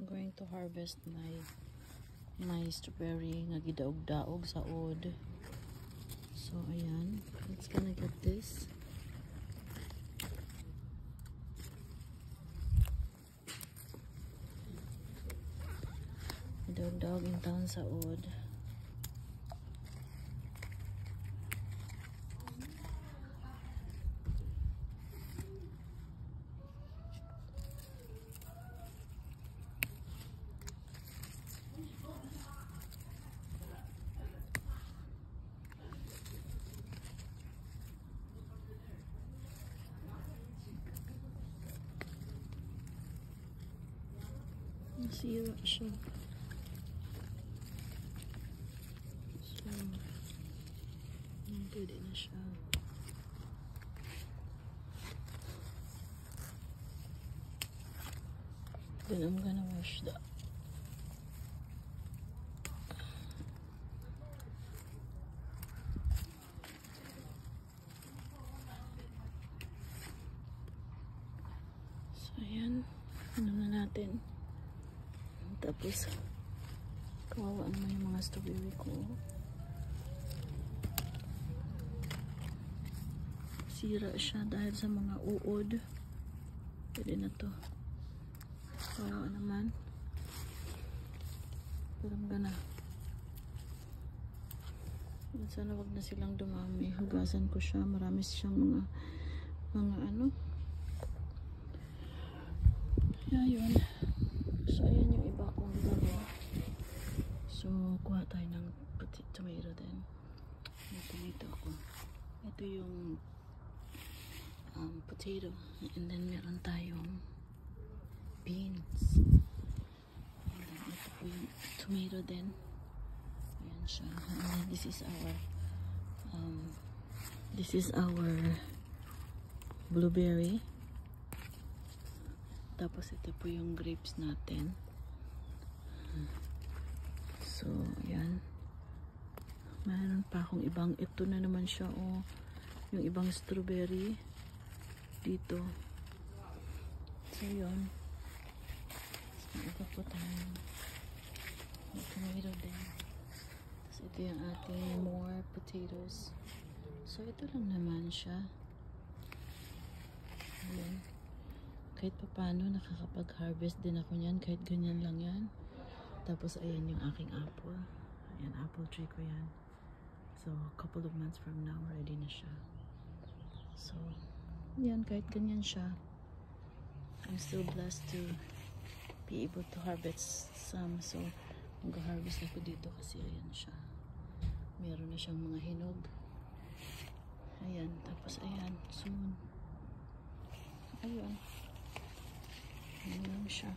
I'm going to harvest my strawberry nga gidaog-daog sa od. So ayan, let's gonna get this. Gidaog-daog in town sa od. Nasira siya. So, pwede na siya. Then I'm gonna wash that. So, ayan. Ano na natin. Tapos, kawawa naman yung mga strawberry ko. Sira siya dahil sa mga uod. Pwede na to. Kawawa naman. Pero I'm sana wag na silang dumami. Hugasan ko siya. Marami siyang mga ano. Kaya yun. So, ayan yung iba kong dalawa. So, kuha tayo ng tomato din. May tomato ako. Ito yung potato. And then, meron tayong beans. And then, ito po yung tomato din. Ayan siya. And then, this is our blueberry. Tapos ito po yung grapes natin. So, ayan. Mayroon pa akong ibang, ito na naman siya, oh. Yung ibang strawberry dito. So, yun. So, ito po tayo. Tomato din. Tapos ito yung ating more potatoes. So, ito lang naman siya. Ayan. Kahit pa paano, nakakapag-harvest din ako niyan. Kahit ganyan lang yan. Tapos, ayan yung aking apple. Ayan, apple tree ko yan. So, a couple of months from now, ready na siya. So, yan, kahit ganyan siya. I'm still blessed to be able to harvest some. So, mag-harvest ako dito kasi ayan siya. Meron na siyang mga hinog. Ayan, tapos ayan, soon. Ayan. Ayan lang siya.